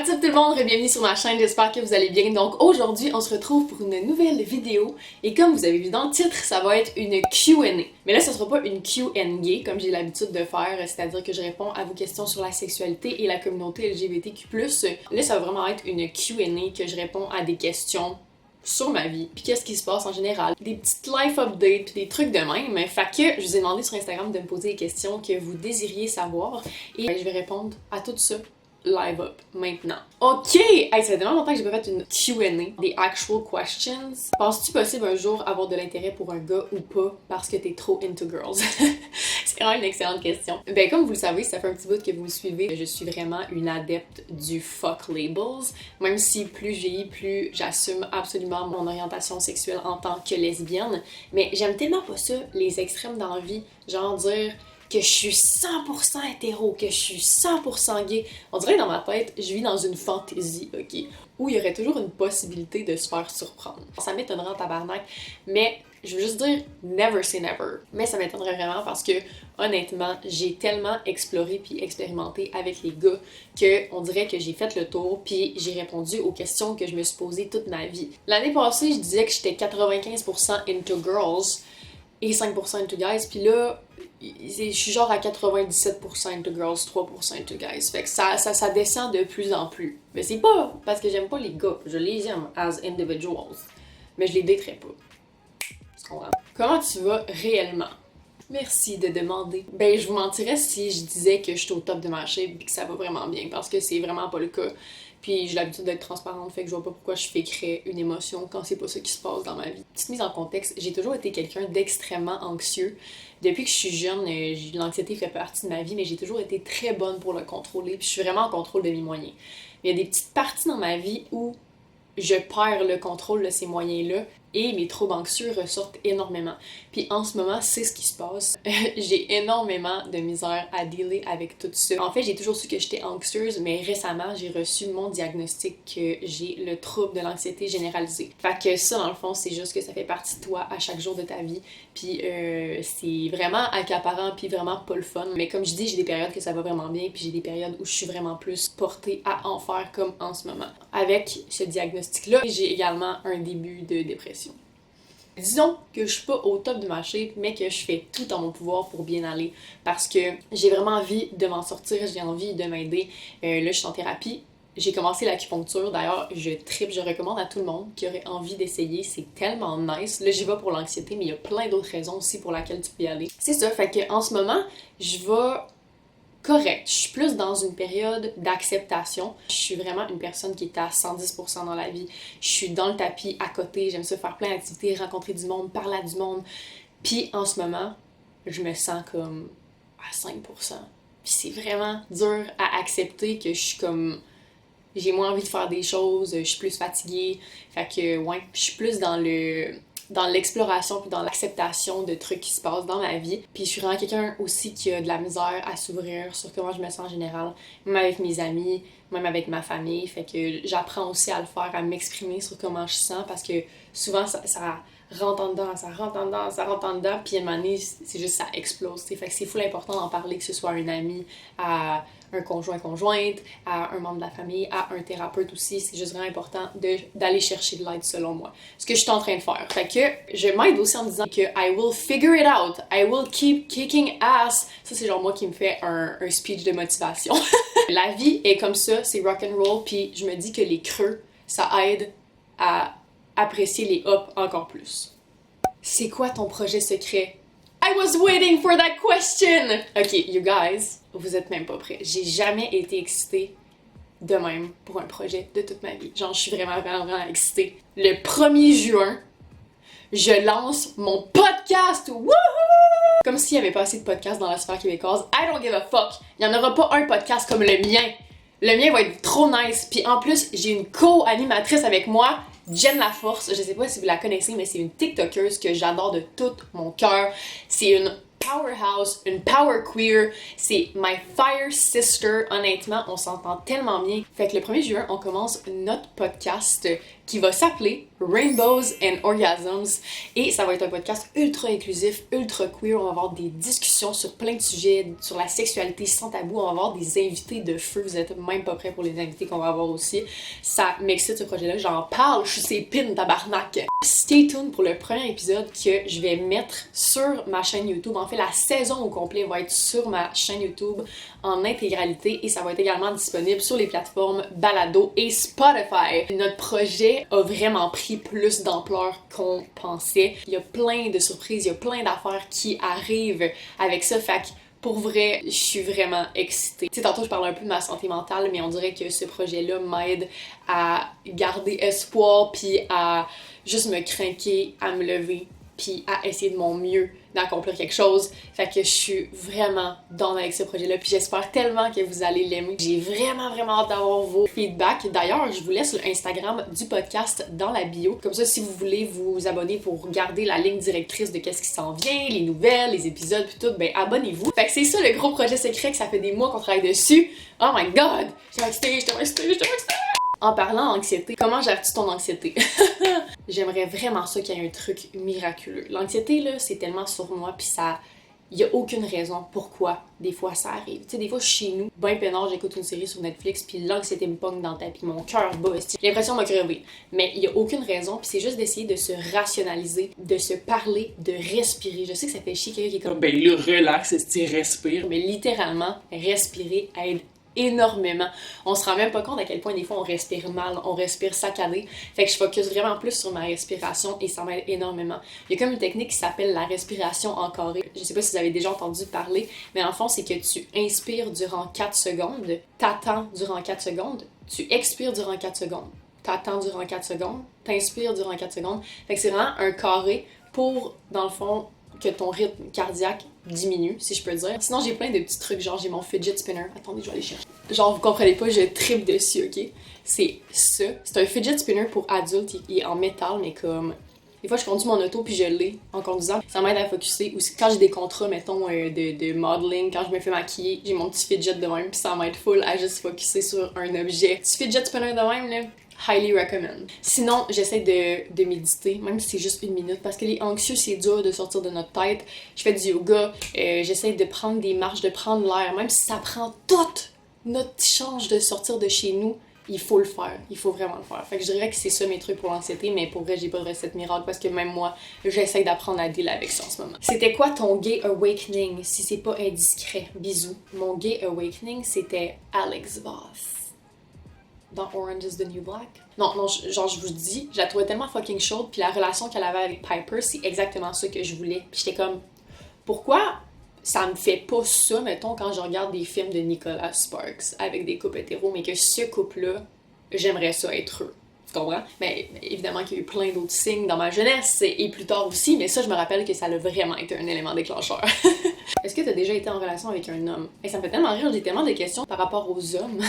What's up tout le monde, bienvenue sur ma chaîne, j'espère que vous allez bien. Donc aujourd'hui, on se retrouve pour une nouvelle vidéo et comme vous avez vu dans le titre, ça va être une Q&A. Mais là, ce sera pas une Q&A comme j'ai l'habitude de faire, c'est-à-dire que je réponds à vos questions sur la sexualité et la communauté LGBTQ+. Là, ça va vraiment être une Q&A que je réponds à des questions sur ma vie, puis qu'est-ce qui se passe en général, des petites life updates, puis des trucs de même. Fait que je vous ai demandé sur Instagram de me poser des questions que vous désiriez savoir et je vais répondre à tout ça live up maintenant. Ok! Hey, ça fait tellement longtemps que j'ai pas fait une Q&A, des actual questions. Penses-tu possible un jour avoir de l'intérêt pour un gars ou pas parce que t'es trop into girls? C'est vraiment une excellente question. Ben comme vous le savez, ça fait un petit bout que vous me suivez, je suis vraiment une adepte du fuck labels. Même si plus je vieillis, plus j'assume absolument mon orientation sexuelle en tant que lesbienne. Mais j'aime tellement pas ça, les extrêmes dans la vie, genre dire que je suis 100% hétéro, que je suis 100% gay. On dirait que dans ma tête, je vis dans une fantaisie, ok? Où il y aurait toujours une possibilité de se faire surprendre. Ça m'étonnerait en tabarnak, mais je veux juste dire never say never. Mais ça m'étonnerait vraiment parce que, honnêtement, j'ai tellement exploré puis expérimenté avec les gars que on dirait que j'ai fait le tour puis j'ai répondu aux questions que je me suis posées toute ma vie. L'année passée, je disais que j'étais 95% into girls et 5% into guys, puis là, je suis genre à 97% into girls, 3% into guys. Fait que ça descend de plus en plus. Mais c'est pas parce que j'aime pas les gars, je les aime as individuals, mais je les daterais pas. Tu comprends? Comment tu vas réellement? Merci de demander. Ben, je vous mentirais si je disais que je suis au top de ma shape et que ça va vraiment bien, parce que c'est vraiment pas le cas. Puis j'ai l'habitude d'être transparente, fait que je vois pas pourquoi je fakerais une émotion quand c'est pas ça qui se passe dans ma vie. Petite mise en contexte, j'ai toujours été quelqu'un d'extrêmement anxieux. Depuis que je suis jeune, l'anxiété fait partie de ma vie, mais j'ai toujours été très bonne pour le contrôler, puis je suis vraiment en contrôle de mes moyens. Mais il y a des petites parties dans ma vie où je perds le contrôle de ces moyens-là et mes troubles anxieux ressortent énormément. Puis en ce moment, c'est ce qui se passe. J'ai énormément de misère à dealer avec tout ça. En fait, j'ai toujours su que j'étais anxieuse, mais récemment, j'ai reçu mon diagnostic que j'ai le trouble de l'anxiété généralisée. Fait que ça, dans le fond, c'est juste que ça fait partie de toi à chaque jour de ta vie. Puis c'est vraiment accaparant puis vraiment pas le fun. Mais comme je dis, j'ai des périodes que ça va vraiment bien puis j'ai des périodes où je suis vraiment plus portée à en faire comme en ce moment. Avec ce diagnostic-là, j'ai également un début de dépression. Disons que je suis pas au top de ma shape, mais que je fais tout en mon pouvoir pour bien aller parce que j'ai vraiment envie de m'en sortir, j'ai envie de m'aider. Là, je suis en thérapie. J'ai commencé l'acupuncture, d'ailleurs, je recommande à tout le monde qui aurait envie d'essayer, c'est tellement nice. Là, j'y vais pour l'anxiété, mais il y a plein d'autres raisons aussi pour lesquelles tu peux y aller. C'est ça, fait que en ce moment, je vais correct. Je suis plus dans une période d'acceptation. Je suis vraiment une personne qui est à 110% dans la vie. Je suis dans le tapis à côté, j'aime ça faire plein d'activités, rencontrer du monde, parler à du monde. Puis en ce moment, je me sens comme à 5%. Puis c'est vraiment dur à accepter que je suis comme... J'ai moins envie de faire des choses, je suis plus fatiguée. Fait que ouais, je suis plus dans l'exploration puis dans l'acceptation de trucs qui se passent dans ma vie. Puis je suis vraiment quelqu'un aussi qui a de la misère à s'ouvrir sur comment je me sens en général, même avec mes amis, même avec ma famille. Fait que j'apprends aussi à le faire, à m'exprimer sur comment je sens parce que souvent ça rentre en dedans, ça rentre en dedans, ça rentre en dedans, puis à un moment donné, c'est juste ça explose. T'sais. Fait que c'est full important d'en parler, que ce soit à un ami, à un conjointe, à un membre de la famille, à un thérapeute aussi. C'est juste vraiment important d'aller chercher de l'aide selon moi. Ce que je suis en train de faire. Fait que je m'aide aussi en me disant que I will figure it out. I will keep kicking ass. Ça, c'est genre moi qui me fait un speech de motivation. La vie est comme ça, c'est rock'n'roll, puis je me dis que les creux, ça aide à apprécier les ups encore plus. C'est quoi ton projet secret? I was waiting for that question! Ok, you guys, vous êtes même pas prêts. J'ai jamais été excitée de même pour un projet de toute ma vie. Genre, je suis vraiment excitée. Le 1er juin, je lance mon podcast! Wouhou! Comme s'il n'y avait pas assez de podcasts dans la sphère québécoise. I don't give a fuck! Il n'y en aura pas un podcast comme le mien. Le mien va être trop nice. Puis en plus, j'ai une co-animatrice avec moi, Jen Laforce. Je sais pas si vous la connaissez, mais c'est une TikTokeuse que j'adore de tout mon cœur. C'est une powerhouse, une power queer. C'est my fire sister. Honnêtement, on s'entend tellement bien. Fait que le 1er juin, on commence notre podcast. qui va s'appeler Rainbows and Orgasms et ça va être un podcast ultra inclusif, ultra queer. On va avoir des discussions sur plein de sujets, sur la sexualité sans tabou. On va avoir des invités de feu. Vous êtes même pas prêts pour les invités qu'on va avoir aussi. Ça m'excite ce projet-là. J'en parle. Je suis ses pins, tabarnak. Stay tuned pour le premier épisode que je vais mettre sur ma chaîne YouTube. En fait, la saison au complet va être sur ma chaîne YouTube en intégralité et ça va être également disponible sur les plateformes Balado et Spotify. Notre projet a vraiment pris plus d'ampleur qu'on pensait. Il y a plein de surprises, il y a plein d'affaires qui arrivent avec ça, fait que pour vrai, je suis vraiment excitée. Tu sais, tantôt je parlais un peu de ma santé mentale, mais on dirait que ce projet-là m'aide à garder espoir puis à juste me craquer, à me lever puis à essayer de mon mieux d'accomplir quelque chose. Fait que je suis vraiment down avec ce projet-là, puis j'espère tellement que vous allez l'aimer. J'ai vraiment hâte d'avoir vos feedbacks. D'ailleurs, je vous laisse le Instagram du podcast dans la bio. Comme ça, si vous voulez vous abonner pour regarder la ligne directrice de qu'est-ce qui s'en vient, les nouvelles, les épisodes, puis tout, ben abonnez-vous. Fait que c'est ça le gros projet secret que ça fait des mois qu'on travaille dessus. Oh my god! J'étais excitée. En parlant d'anxiété, comment gères-tu ton anxiété? J'aimerais vraiment ça qu'il y ait un truc miraculeux. L'anxiété, là, c'est tellement sournois, puis ça... Il y a aucune raison pourquoi des fois ça arrive. Tu sais, des fois, chez nous, ben peinard, j'écoute une série sur Netflix, puis l'anxiété me pogne dans le tapis, mon cœur bat, j'ai l'impression de me crever. Mais il y a aucune raison, puis c'est juste d'essayer de se rationaliser, de se parler, de respirer. Je sais que ça fait chier quelqu'un qui est comme... Ben là, relax, respire. Mais littéralement, respirer aide énormément. On se rend même pas compte à quel point des fois on respire mal, on respire saccadé. Fait que je focus vraiment plus sur ma respiration et ça m'aide énormément. Il y a comme une technique qui s'appelle la respiration en carré. Je sais pas si vous avez déjà entendu parler, mais en fond c'est que tu inspires durant 4 secondes, t'attends durant 4 secondes, tu expires durant 4 secondes, t'attends durant 4 secondes, t'inspires durant 4 secondes. Fait que c'est vraiment un carré pour, dans le fond, que ton rythme cardiaque diminue, si je peux dire. Sinon, j'ai plein de petits trucs, genre j'ai mon fidget spinner. Attendez, je vais aller chercher. Genre, vous comprenez pas, je tripe dessus, ok? C'est ça. C'est un fidget spinner pour adultes, il est en métal, mais comme... Des fois, je conduis mon auto puis je l'ai en conduisant. Ça m'aide à focusser. Ou quand j'ai des contrats, mettons, de modeling, quand je me fais maquiller, j'ai mon petit fidget de même puis ça m'aide full à juste focusser sur un objet. Petit fidget spinner de même, là, highly recommend. Sinon, j'essaie de méditer, même si c'est juste 1 minute, parce que les anxieux, c'est dur de sortir de notre tête. Je fais du yoga, j'essaie de prendre des marches, de prendre l'air, même si ça prend toute notre change de sortir de chez nous. Il faut le faire, il faut vraiment le faire. Fait que je dirais que c'est ça mes trucs pour l'anxiété, mais pour vrai, j'ai pas de recette miracle parce que même moi, j'essaie d'apprendre à deal avec ça en ce moment. C'était quoi ton gay awakening, si c'est pas indiscret? Bisous. Mon gay awakening, c'était Alex Voss dans Orange is the New Black. Non, genre je vous dis, je la trouvais tellement fucking chaude, puis la relation qu'elle avait avec Piper, c'est exactement ça que je voulais. Puis j'étais comme, pourquoi ça me fait pas ça, mettons, quand je regarde des films de Nicholas Sparks avec des couples hétéros, mais que ce couple-là, j'aimerais ça être eux. Tu comprends? Mais évidemment qu'il y a eu plein d'autres signes dans ma jeunesse et plus tard aussi, mais ça, je me rappelle que ça a vraiment été un élément déclencheur. Est-ce que t'as déjà été en relation avec un homme? Et ça me fait tellement rire, j'ai tellement de questions par rapport aux hommes.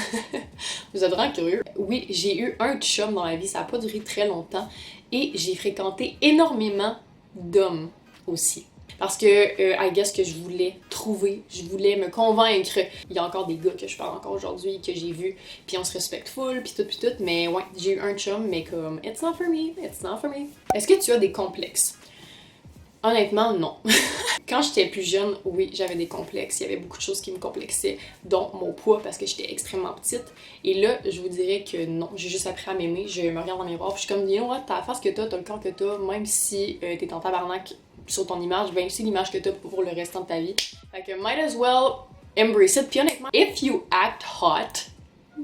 Vous êtes vraiment curieux. Oui, j'ai eu un chum dans ma vie, ça a pas duré très longtemps, et j'ai fréquenté énormément d'hommes aussi. Parce que, I guess que je voulais trouver, je voulais me convaincre. Il y a encore des gars que je parle encore aujourd'hui, que j'ai vus, puis on se respecte full, puis tout, mais ouais, j'ai eu un chum, mais comme, it's not for me, it's not for me. Est-ce que tu as des complexes? Honnêtement, non. Quand j'étais plus jeune, oui, j'avais des complexes. Il y avait beaucoup de choses qui me complexaient, dont mon poids, parce que j'étais extrêmement petite. Et là, je vous dirais que non, j'ai juste appris à m'aimer. Je me regarde dans le miroir, puis je suis comme, you know what, t'as la face que t'as le corps que t'as, même si t'es en tabarnak sur ton image, ben c'est l'image que t'as pour le restant de ta vie. Fait que might as well embrace it. Puis honnêtement, if you act hot,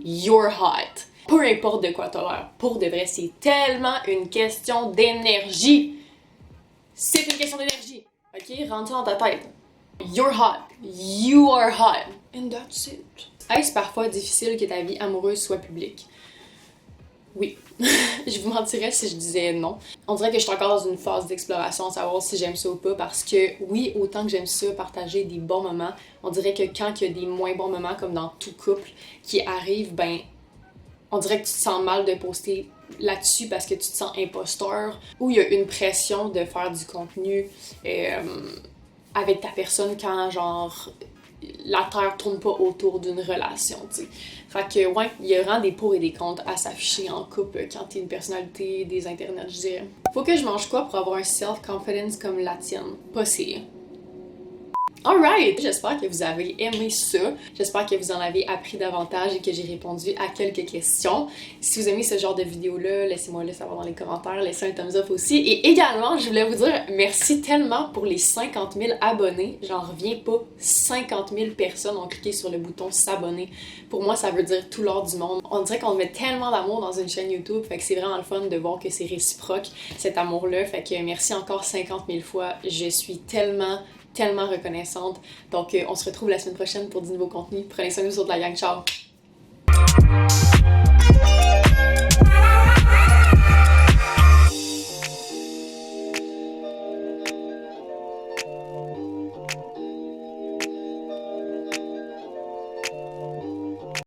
you're hot. Peu importe de quoi t'as l'air. Pour de vrai, c'est tellement une question d'énergie. C'est une question d'énergie. Ok? Rentre dans ta tête. You're hot. You are hot. And that's it. Est-ce parfois difficile que ta vie amoureuse soit publique? Oui. Je vous mentirais si je disais non. On dirait que je suis encore dans une phase d'exploration à savoir si j'aime ça ou pas parce que oui, autant que j'aime ça, partager des bons moments, on dirait que quand il y a des moins bons moments, comme dans tout couple qui arrive, ben on dirait que tu te sens mal de poster là-dessus parce que tu te sens imposteur ou il y a une pression de faire du contenu avec ta personne quand genre la Terre tourne pas autour d'une relation, tu sais. Fait que, ouais, il y a vraiment des pour et des contre à s'afficher en couple quand t'es une personnalité des internets, je dirais. Faut que je mange quoi pour avoir un self-confidence comme la tienne? Pas si. Alright! J'espère que vous avez aimé ça. J'espère que vous en avez appris davantage et que j'ai répondu à quelques questions. Si vous aimez ce genre de vidéo-là, laissez-moi le savoir dans les commentaires, laissez un thumbs up aussi. Et également, je voulais vous dire merci tellement pour les 50 000 abonnés. J'en reviens pas. 50 000 personnes ont cliqué sur le bouton s'abonner. Pour moi, ça veut dire tout l'or du monde. On dirait qu'on met tellement d'amour dans une chaîne YouTube, fait que c'est vraiment le fun de voir que c'est réciproque, cet amour-là. Fait que merci encore 50 000 fois. Je suis tellement reconnaissante. Donc, on se retrouve la semaine prochaine pour du nouveau contenu. Prenez soin de vous autres, la gang. Ciao!